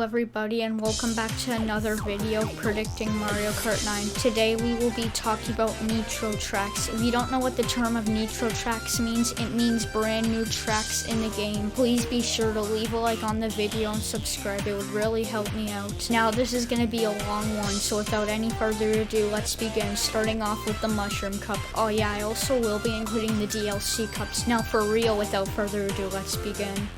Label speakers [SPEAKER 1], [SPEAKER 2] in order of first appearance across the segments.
[SPEAKER 1] everybody, and welcome back to another video predicting Mario Kart 9. Today we will be talking about Nitro tracks. If you don't know what the term of Nitro tracks means, it means brand new tracks in the game. Please be sure to leave a like on the video and subscribe. It would really help me out. Now this is going to be a long one, so without any further ado, let's begin. Starting off with the Mushroom Cup. Oh yeah, I also will be including the DLC cups. Now for real, without further ado, let's begin.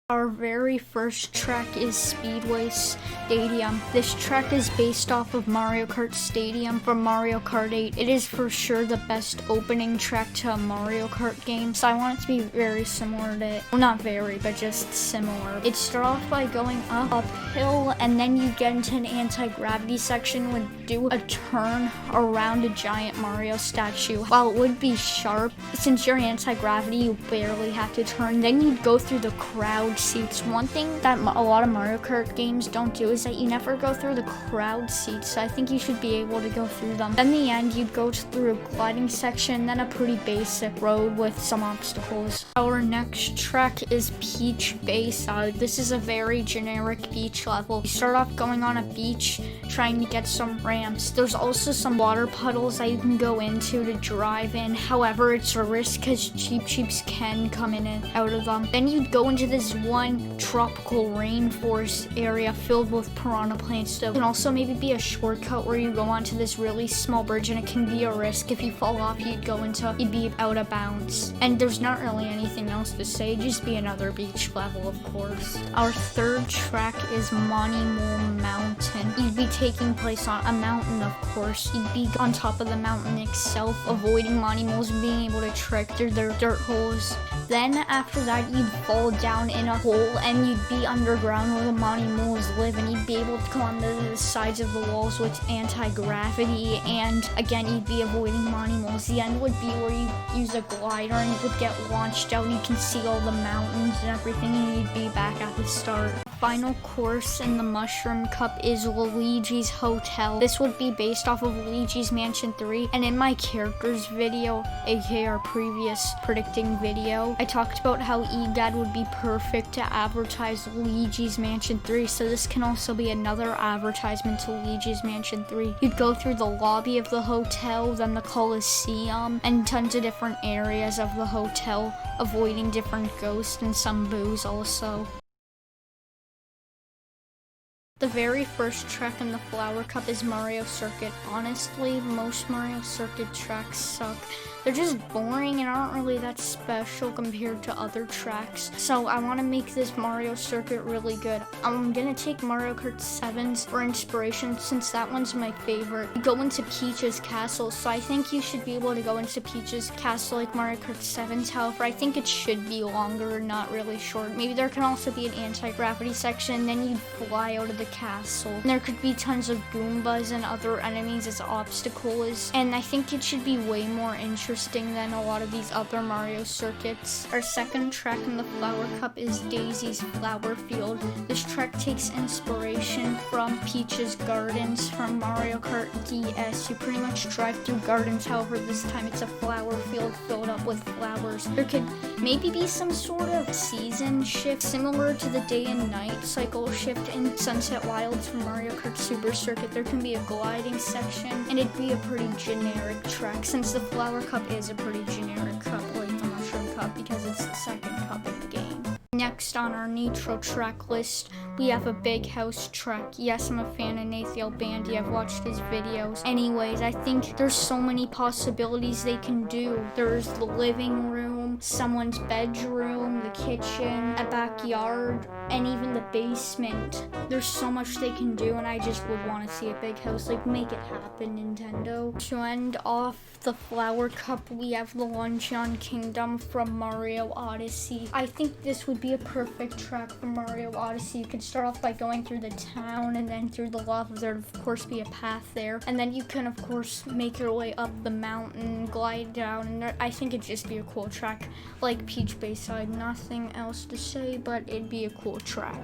[SPEAKER 1] Our very first track is Speedway Stadium. This track is based off of Mario Kart Stadium from Mario Kart 8. It is for sure the best opening track to a Mario Kart game, so I want it to be very similar to it. Well, not very, but just similar. It starts off by going uphill, and then you get into an anti-gravity section and do a turn around a giant Mario statue. While it would be sharp, since you're anti-gravity, you barely have to turn. Then you'd go through the crowd seats. One thing that a lot of Mario Kart games don't do is that you never go through the crowd seats, so I think you should be able to go through them. Then the end, you'd go through a gliding section, then a pretty basic road with some obstacles. Our next track is Peach Bayside. This is a very generic beach level. You start off going on a beach, trying to get some ramps. There's also some water puddles that you can go into to drive in. However, it's a risk because Cheeps can come in and out of them. Then you'd go into this one tropical rainforest area filled with piranha plants. So it can also maybe be a shortcut where you go onto this really small bridge, and it can be a risk. If you fall off, you'd be out of bounds. And there's not really anything else to say, just be another beach level, of course. Our third track is Money Mole Mountain. You'd be taking place on a mountain, of course. You'd be on top of the mountain itself, avoiding Money Moles and being able to trick through their dirt holes. Then after that, you'd fall down in a hole, and you'd be underground where the Money Moles live, and you'd be able to come on the sides of the walls with anti-gravity, and again, you'd be avoiding Money Moles. The end would be where you use a glider and it would get launched out, and you can see all the mountains and everything, and you'd be back at the start. Final course in the Mushroom Cup is Luigi's Hotel. This would be based off of Luigi's Mansion 3, and in my characters video, aka our previous predicting video, I talked about how EGAD would be perfect to advertise Luigi's Mansion 3, so this can also be another advertisement to Luigi's Mansion 3. You'd go through the lobby of the hotel, then the Coliseum, and tons of different areas of the hotel, avoiding different ghosts and some boos also. The very first track in the Flower Cup is Mario Circuit. Honestly, most Mario Circuit tracks suck. They're just boring and aren't really that special compared to other tracks. So I want to make this Mario Circuit really good. I'm gonna take Mario Kart 7's for inspiration, since that one's my favorite. You go into Peach's castle, so I think you should be able to go into Peach's castle like Mario Kart 7's. However, I think it should be longer, not really short. Maybe there can also be an anti-gravity section, then you'd fly out of the castle. And there could be tons of Goombas and other enemies as obstacles, and I think it should be way more interesting than a lot of these other Mario circuits. Our second track in the Flower Cup is Daisy's Flower Field. This track takes inspiration from Peach's Gardens from Mario Kart DS. You pretty much drive through gardens, however this time it's a flower field filled up with flowers. There could maybe be some sort of season shift similar to the day and night cycle shift in Sunset Wilds from Mario Kart Super Circuit. There can be a gliding section, and it'd be a pretty generic track, since the Flower Cup is a pretty generic cup like the Mushroom Cup because it's the second cup in the game. Next on our Nitro track list, we have a Big House track. Yes, I'm a fan of Nathiel Bandy. I've watched his videos. Anyways, I think there's so many possibilities they can do. There's the living room, someone's bedroom, the kitchen, a backyard, and even the basement. There's so much they can do, and I just would want to see a big house. Like, make it happen, Nintendo. To end off the Flower Cup, we have the Luncheon Kingdom from Mario Odyssey. I think this would be a perfect track for Mario Odyssey. You could start off by going through the town, and then through the lava. There'd of course be a path there, and then you can of course make your way up the mountain, glide down, and I think it'd just be a cool track like Peach Bayside. Nothing else to say, but it'd be a cool track.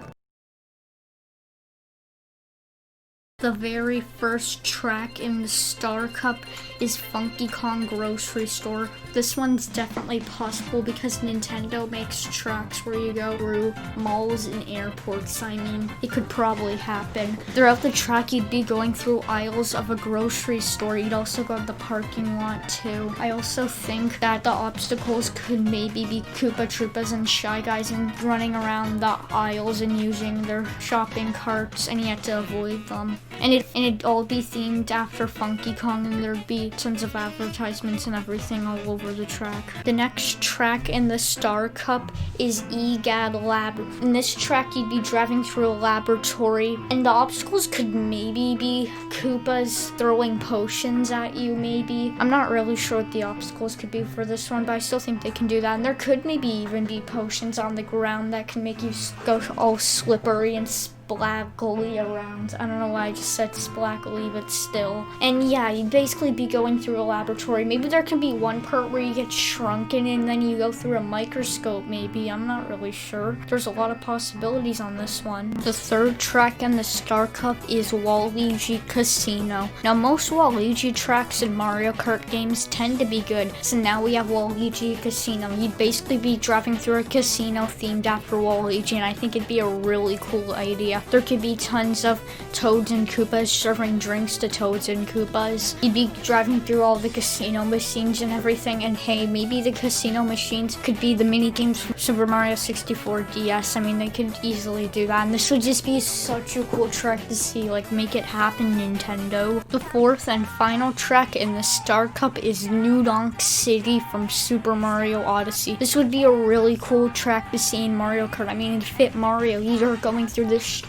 [SPEAKER 1] The very first track in the Star Cup is Funky Kong Grocery Store. This one's definitely possible because Nintendo makes tracks where you go through malls and airports. I mean, it could probably happen. Throughout the track, you'd be going through aisles of a grocery store. You'd also go to the parking lot too. I also think that the obstacles could maybe be Koopa Troopas and Shy Guys and running around the aisles and using their shopping carts, and you have to avoid them. And it'd all be themed after Funky Kong, and there'd be tons of advertisements and everything all over the track. The next track in the Star Cup is EGAD Lab. In this track, you'd be driving through a laboratory, and the obstacles could maybe be Koopas throwing potions at you, maybe. I'm not really sure what the obstacles could be for this one, but I still think they can do that. And there could maybe even be potions on the ground that can make you go all slippery and splaggly around. I don't know why I just said splaggly, but still. And yeah, you'd basically be going through a laboratory. Maybe there could be one part where you get shrunken and then you go through a microscope, maybe. I'm not really sure. There's a lot of possibilities on this one. The third track in the Star Cup is Waluigi Casino. Now, most Waluigi tracks in Mario Kart games tend to be good, so now we have Waluigi Casino. You'd basically be driving through a casino themed after Waluigi, and I think it'd be a really cool idea. There could be tons of Toads and Koopas serving drinks to Toads and Koopas. You'd be driving through all the casino machines and everything, and hey, maybe the casino machines could be the mini games from Super Mario 64 DS. I mean, they could easily do that, and this would just be such a cool track to see. Like, make it happen, Nintendo. The fourth and final track in the Star Cup is New Donk City from Super Mario Odyssey. This would be a really cool track to see in Mario Kart. I mean, it'd fit Mario. You're going through the streets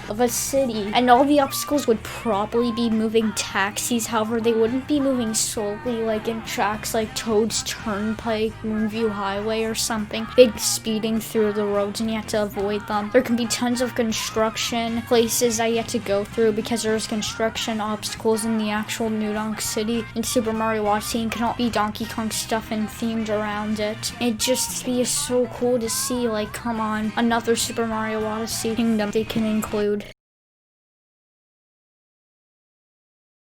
[SPEAKER 1] of a city, and all the obstacles would probably be moving taxis. However, they wouldn't be moving slowly like in tracks like Toad's Turnpike, Moonview Highway, or something. They'd be speeding through the roads, and you have to avoid them. There can be tons of construction places that you have to go through because there's construction obstacles in the actual New Donk City. In Super Mario Odyssey, and cannot be Donkey Kong stuff and themed around it. It'd just be so cool to see. Like, come on, another Super Mario Odyssey kingdom they can include.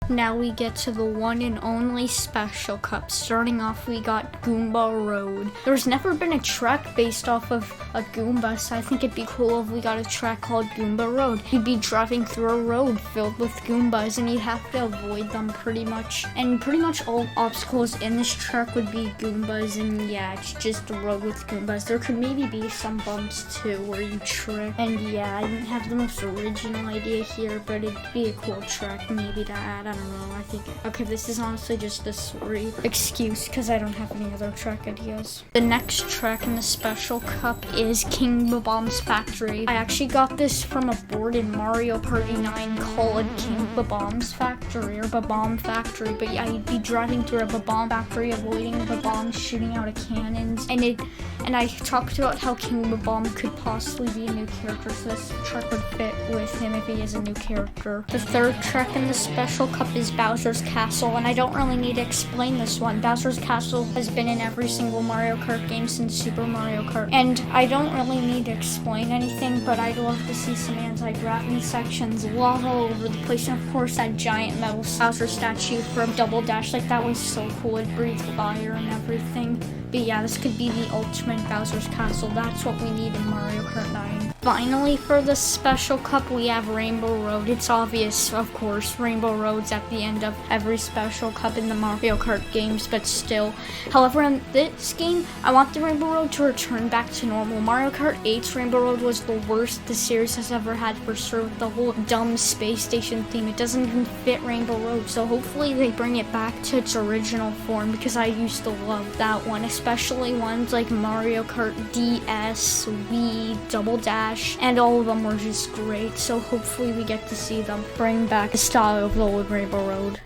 [SPEAKER 1] Now we get to the one and only Special Cup. Starting off, we got Goomba Road. There's never been a track based off of a Goomba, so I think it'd be cool if we got a track called Goomba Road. You'd be driving through a road filled with Goombas, and you'd have to avoid them pretty much. And pretty much all obstacles in this track would be Goombas, and yeah, it's just a road with Goombas. There could maybe be some bumps too where you trip. And yeah, I didn't have the most original idea here, but it'd be a cool track maybe to add. I don't know, I think. Okay, this is honestly just a sorry excuse because I don't have any other track ideas. The next track in the Special Cup is King Bomb's Factory. I actually got this from a board in Mario Party 9 called King Bomb's Factory or Bomb Factory. But yeah, you'd be driving through a bomb factory, avoiding the bombs shooting out of cannons. And I talked about how King Bomb could possibly be a new character, so this track would fit with him if he is a new character. The third track in the Special Cup is Bowser's Castle, and I don't really need to explain this one. Bowser's Castle has been in every single Mario Kart game since Super Mario Kart, and I don't really need to explain anything, but I'd love to see some anti-gravity sections, lava all over the place, and of course that giant metal Bowser statue from Double Dash. Like, that was so cool. It breathed fire and everything. But yeah, this could be the ultimate Bowser's Castle. That's what we need in Mario Kart 9. Finally, for the Special Cup, we have Rainbow Road. It's obvious, of course, Rainbow Road's at the end of every Special Cup in the Mario Kart games, but still. However, in this game, I want the Rainbow Road to return back to normal. Mario Kart 8's Rainbow Road was the worst the series has ever had for sure, with the whole dumb space station theme. It doesn't even fit Rainbow Road, so hopefully they bring it back to its original form, because I used to love that one, especially ones like Mario Kart DS, Wii, Double Dash, and all of them were just great, so hopefully we get to see them bring back the style of the old Rainbow Road.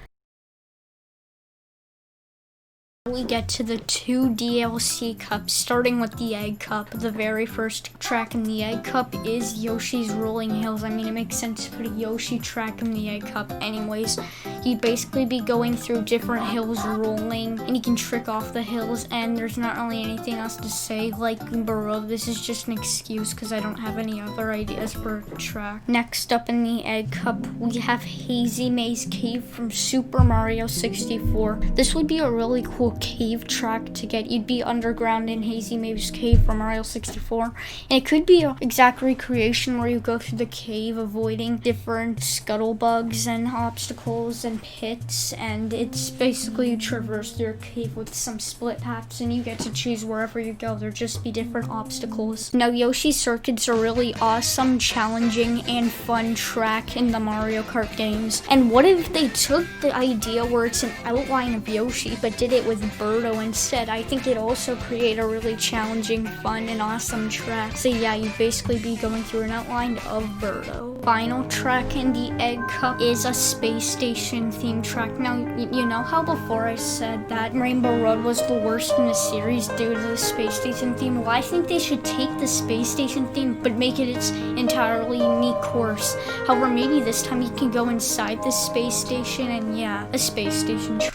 [SPEAKER 1] We get to the 2 DLC cups, starting with the Egg Cup. The very first track in the Egg Cup is Yoshi's Rolling Hills. I mean, it makes sense to put a Yoshi track in the Egg Cup anyways. You'd basically be going through different hills, rolling, and you can trick off the hills, and there's not really anything else to say. Like, bro, this is just an excuse because I don't have any other ideas for a track. Next up in the Egg Cup, we have Hazy Maze Cave from Super Mario 64. This would be a really cool cave track to get. You'd be underground in Hazy Maze Cave from Mario 64, and it could be an exact recreation where you go through the cave avoiding different scuttlebugs and obstacles and pits, and it's basically you traverse through a cave with some split paths, and you get to choose wherever you go. There'll just be different obstacles. Now, Yoshi's Circuit's a really awesome, challenging, and fun track in the Mario Kart games. And what if they took the idea where it's an outline of Yoshi, but did it with Birdo instead? I think it'd also create a really challenging, fun, and awesome track. So yeah, you'd basically be going through an outline of Birdo. Final track in the Egg Cup is a space station themed track. Now, you know how before I said that Rainbow Road was the worst in the series due to the space station theme? Well, I think they should take the space station theme but make it its entirely unique course. However, maybe this time you can go inside the space station, and yeah, a space station track.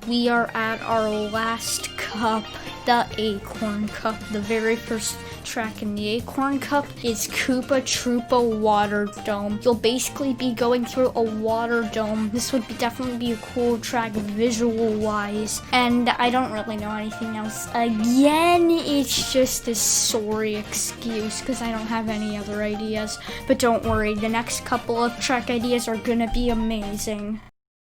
[SPEAKER 1] We are at our last cup, the Acorn Cup. The very first track in the Acorn Cup is Koopa Troopa Water Dome. You'll basically be going through a water dome. This would definitely be a cool track visual-wise, and I don't really know anything else. Again, it's just a sorry excuse because I don't have any other ideas, but don't worry, the next couple of track ideas are gonna be amazing.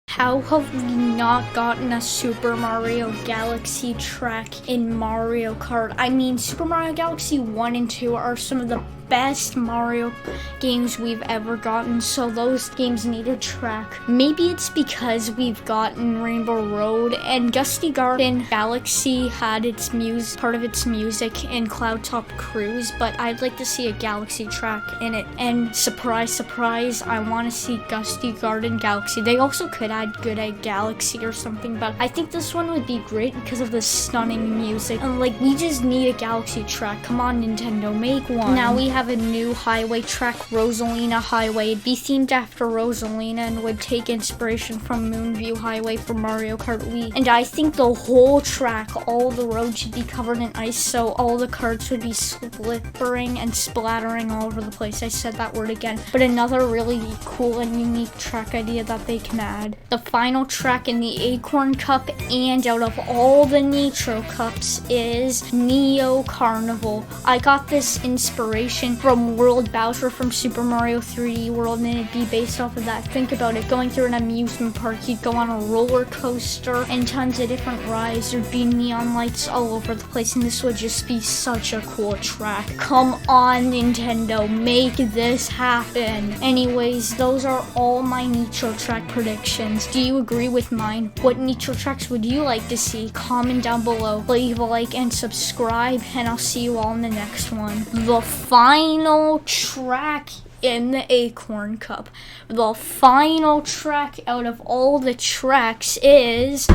[SPEAKER 1] How have we not gotten a Super Mario Galaxy track in Mario Kart? I mean, Super Mario Galaxy 1 and 2 are some of the best Mario games we've ever gotten, so those games need a track. Maybe it's because we've gotten Rainbow Road, and Gusty Garden Galaxy had its part of its music in Cloud Top Cruise, but I'd like to see a Galaxy track in it. And surprise, surprise, I want to see Gusty Garden Galaxy. They also could add Good Egg Galaxy or something, but I think this one would be great because of the stunning music. And like, we just need a Galaxy track. Come on, Nintendo, make one. Now we have a new highway track, Rosalina Highway. It'd be themed after Rosalina and would take inspiration from Moonview Highway from Mario Kart Wii. And I think the whole track, all the roads should be covered in ice, so all the carts would be slippering and splattering all over the place. I said that word again. But another really cool and unique track idea that they can add. The final track in the Acorn Cup and out of all the Nitro Cups is Neo Carnival. I got this inspiration from World Bowser from Super Mario 3D World, and it'd be based off of that. Think about it, going through an amusement park, you'd go on a roller coaster and tons of different rides. There'd be neon lights all over the place, and this would just be such a cool track. Come on, Nintendo, make this happen. Anyways, those are all my Nitro track predictions. Do you agree with mine? What Nitro tracks would you like to see? Comment down below, leave a like and subscribe, and I'll see you all in the next one. The final track in the Acorn Cup. The final track out of all the tracks is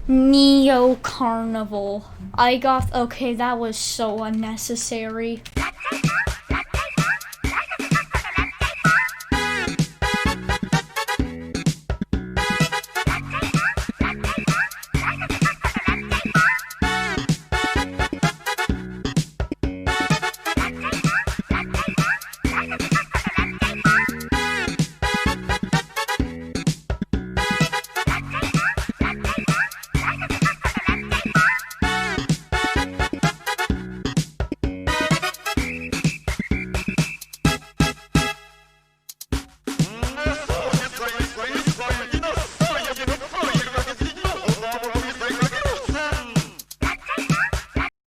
[SPEAKER 1] Neo Carnival. Okay, that was so unnecessary.